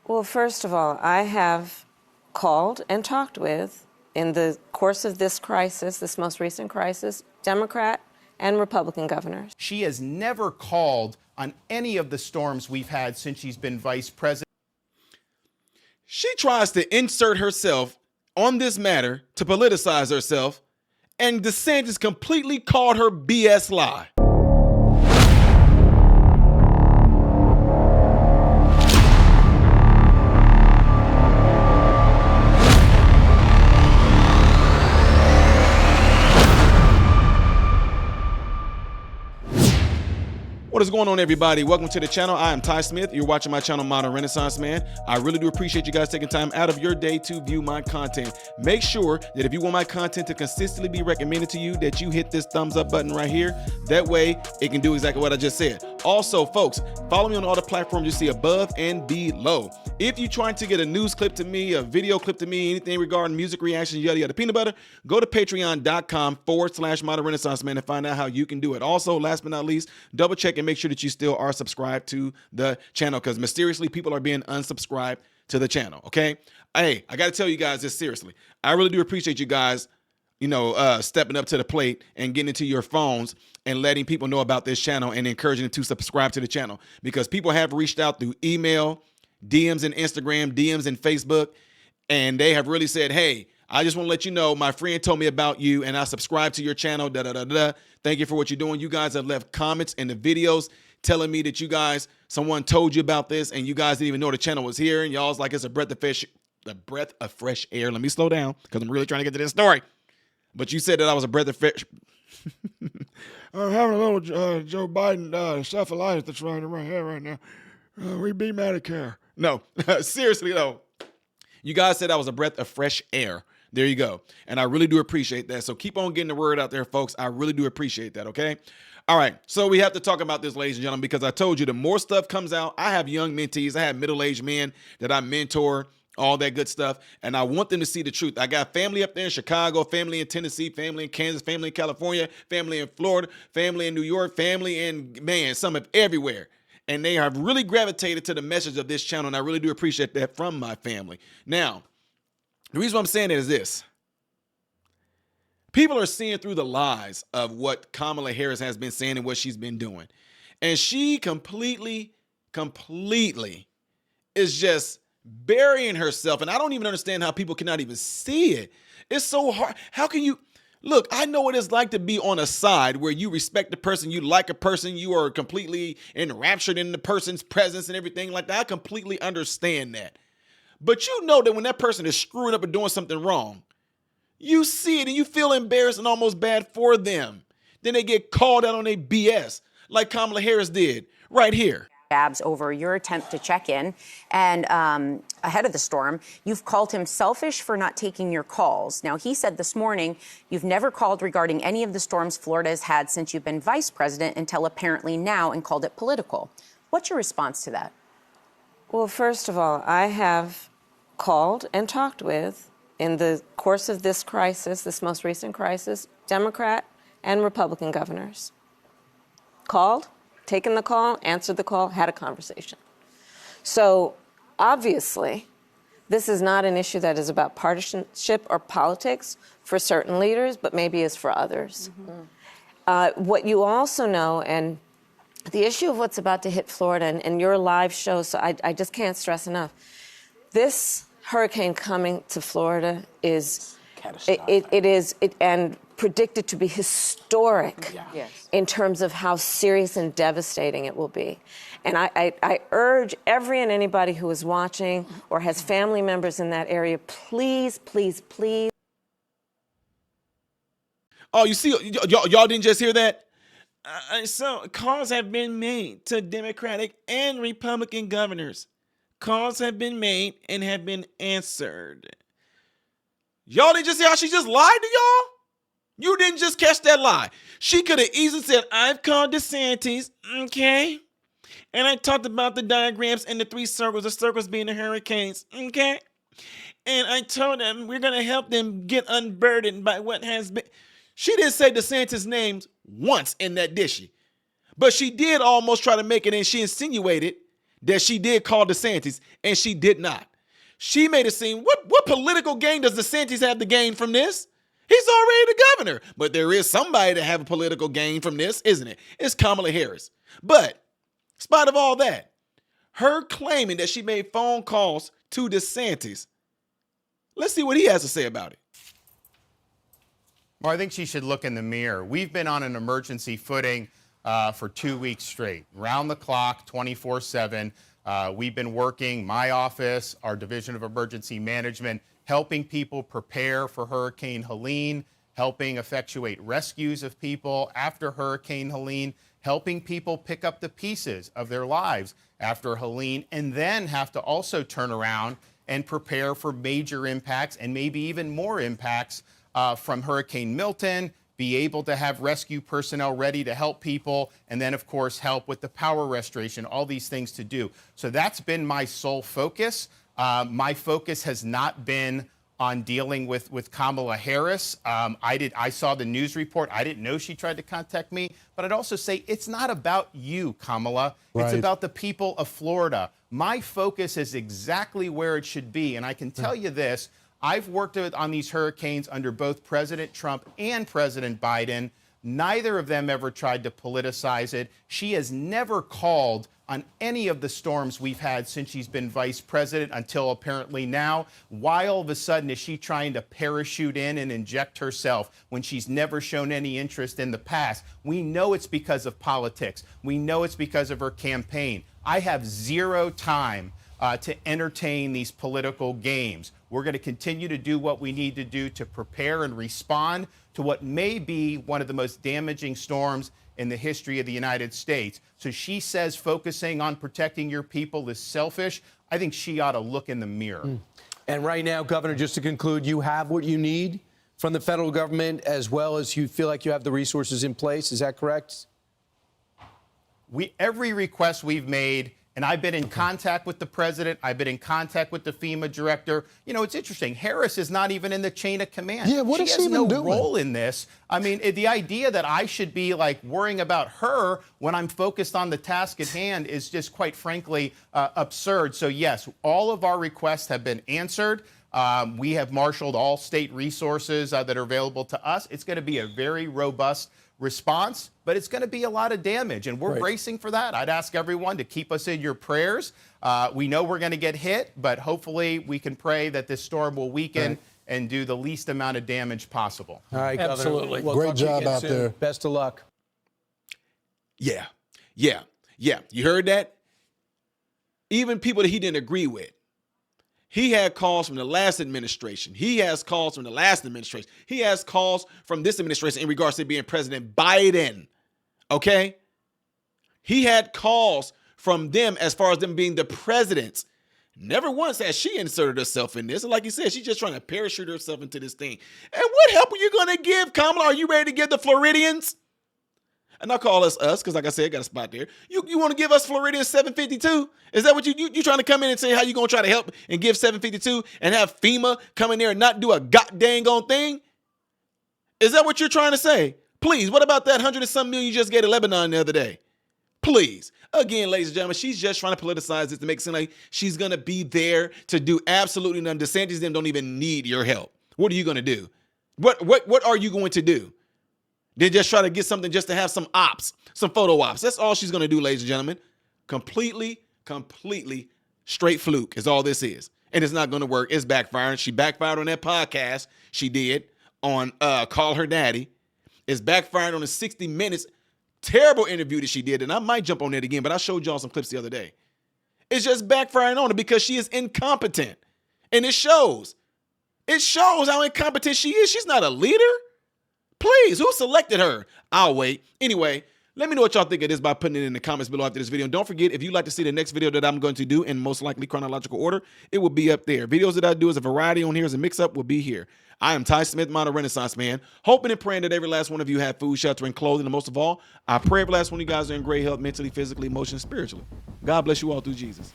Well, first of all, I have called and talked with, in the course of this crisis, this most recent crisis, Democrat and Republican governors. She has never called on any of the storms we've had since she's been vice president. She tries to insert herself on this matter to politicize herself, and DeSantis completely called her BS lie. What is going on, everybody? Welcome to the channel. I am Ty Smith. You're watching my channel, Modern Renaissance Man. I really do appreciate you guys taking time out of your day to view my content. Make sure that if you want my content to consistently be recommended to you, that you hit this thumbs up button right here. That way, it can do exactly what I just said. Also, folks, follow me on all the platforms you see above and below. If you're trying to get a news clip to me, a video clip to me, anything regarding music reactions, yada yada peanut butter, go to patreon.com/Modern Renaissance Man and find out how you can do it. Also, last but not least, double check and make sure that you still are subscribed to the channel, because mysteriously people are being unsubscribed to the channel. Okay. Hey, I got to tell you guys this seriously. I really do appreciate you guys, stepping up to the plate and getting into your phones and letting people know about this channel and encouraging them to subscribe to the channel, because people have reached out through email, DMs and Instagram, DMs and Facebook, and they have really said, hey, I just want to let you know, my friend told me about you and I subscribe to your channel, Thank you for what you're doing. You guys have left comments in the videos telling me that someone told you about this and you guys didn't even know the channel was here, and y'all's like, it's a breath of fresh air. Let me slow down because I'm really trying to get to this story. But you said that I was a breath of fresh. I'm having a little Joe Biden encephalitis that's running in my head right now. We beat Medicare. No, seriously though. You guys said I was a breath of fresh air. There you go. And I really do appreciate that. So keep on getting the word out there, folks. I really do appreciate that, okay? All right, so we have to talk about this, ladies and gentlemen, because I told you the more stuff comes out, I have young mentees, I have middle-aged men that I mentor, all that good stuff, and I want them to see the truth. I got family up there in Chicago, family in Tennessee, family in Kansas, family in California, family in Florida, family in New York, family in, some of everywhere. And they have really gravitated to the message of this channel, and I really do appreciate that from my family. Now, the reason why I'm saying it is this. People are seeing through the lies of what Kamala Harris has been saying and what she's been doing. And she completely is just burying herself. And I don't even understand how people cannot even see it. It's so hard. How can you... Look, I know what it's like to be on a side where you respect the person, you like a person, you are completely enraptured in the person's presence and everything like that. I completely understand that. But you know that when that person is screwing up and doing something wrong, you see it and you feel embarrassed and almost bad for them. Then they get called out on their BS, like Kamala Harris did right here. Over your attempt to check in and ahead of the storm, you've called him selfish for not taking your calls. Now, he said this morning you've never called regarding any of the storms Florida has had since you've been vice president until apparently now, and called it political. What's your response to that? Well, first of all, I have called and talked with, in the course of this crisis, this most recent crisis, Democrat and Republican governors. Called, taken the call, answered the call, had a conversation. So obviously, this is not an issue that is about partisanship or politics for certain leaders, but maybe is for others. Mm-hmm. What you also know, and the issue of what's about to hit Florida, and your live show, so I just can't stress enough, this hurricane coming to Florida is catastrophic. And predicted to be historic in terms of how serious and devastating it will be. And I urge every and anybody who is watching or has family members in that area, please, please, please. Oh, you see, y'all didn't just hear that? So calls have been made to Democratic and Republican governors. Calls have been made and have been answered. Y'all didn't just see how she just lied to y'all? You didn't just catch that lie. She could have easily said, I've called DeSantis, okay? And I talked about the diagrams and the three circles, the circles being the hurricanes, okay? And I told them we're going to help them get unburdened by what has been. She didn't say DeSantis' names once in that, did she? But she did almost try to make it, and she insinuated that she did call DeSantis, and she did not. She made it seem, what political gain does DeSantis have to gain from this? He's already the governor. But there is somebody to have a political gain from this, isn't it? It's Kamala Harris. But in spite of all that, her claiming that she made phone calls to DeSantis, let's see what he has to say about it. Well, I think she should look in the mirror. We've been on an emergency footing for 2 weeks straight, round the clock, 24/7. We've been working, my office, our Division of Emergency Management, helping people prepare for Hurricane Helene, helping effectuate rescues of people after Hurricane Helene, helping people pick up the pieces of their lives after Helene, and then have to also turn around and prepare for major impacts and maybe even more impacts from Hurricane Milton, be able to have rescue personnel ready to help people, and then, of course, help with the power restoration, all these things to do. So that's been my sole focus. My focus has not been on dealing with Kamala Harris. I saw the news report. I didn't know she tried to contact me. But I'd also say it's not about you, Kamala. Right. It's about the people of Florida. My focus is exactly where it should be. And I can tell you this. I've worked on these hurricanes under both President Trump and President Biden. Neither of them ever tried to politicize it. She has never called on any of the storms we've had since she's been vice president until apparently now. Why all of a sudden is she trying to parachute in and inject herself when she's never shown any interest in the past? We know it's because of politics. We know it's because of her campaign. I have zero time to entertain these political games. We're going to continue to do what we need to do to prepare and respond to what may be one of the most damaging storms in the history of the United States. So she says focusing on protecting your people is selfish. I think she ought to look in the mirror. And right now, Governor, just to conclude, you have what you need from the federal government as well as you feel like you have the resources in place. Is that correct? Every request we've made, and I've been in contact with the president. I've been in contact with the FEMA director. You know, it's interesting. Harris is not even in the chain of command. Yeah, what is she has even no doing? role in this. I mean, the idea that I should be like worrying about her when I'm focused on the task at hand is just quite frankly absurd. So yes, all of our requests have been answered. We have marshaled all state resources that are available to us. It's going to be a very robust response, but it's going to be a lot of damage, and we're bracing for that. I'd ask everyone to keep us in your prayers. We know we're going to get hit, but hopefully we can pray that this storm will weaken and do the least amount of damage possible. All right, Governor. Absolutely. We'll Great talk to you job again out soon. there. Best of luck. Yeah. You heard that? Even people that he didn't agree with. He had calls from the last administration. He has calls from the last administration. He has calls from this administration in regards to being President Biden. Okay? He had calls from them as far as them being the presidents. Never once has she inserted herself in this. And like you said, she's just trying to parachute herself into this thing. And what help are you going to give, Kamala? Are you ready to give the Floridians? And I'll call us, because like I said, got a spot there. You want to give us Floridians 752? Is that what you trying to come in and say how you going to try to help and give 752 and have FEMA come in there and not do a goddamn on thing? Is that what you're trying to say? Please, what about that 100 and some million you just gave to Lebanon the other day? Please. Again, ladies and gentlemen, she's just trying to politicize this to make it seem like she's going to be there to do absolutely nothing. DeSantis them don't even need your help. What are you going to do? What are you going to do? They just try to get something just to have some ops, some photo ops. That's all she's going to do, ladies and gentlemen. Completely straight fluke is all this is. And it's not going to work. It's backfiring. She backfired on that podcast she did on Call Her Daddy. It's backfiring on the 60 Minutes terrible interview that she did. And I might jump on that again, but I showed y'all some clips the other day. It's just backfiring on her because she is incompetent. And it shows. It shows how incompetent she is. She's not a leader. Please, who selected her? I'll wait. Anyway, let me know what y'all think of this by putting it in the comments below after this video. And don't forget, if you'd like to see the next video that I'm going to do in most likely chronological order, it will be up there. Videos that I do as a variety on here as a mix-up will be here. I am Ty Smith, Modern Renaissance Man, hoping and praying that every last one of you have food, shelter, and clothing. And most of all, I pray every last one of you guys are in great health, mentally, physically, emotionally, spiritually. God bless you all through Jesus.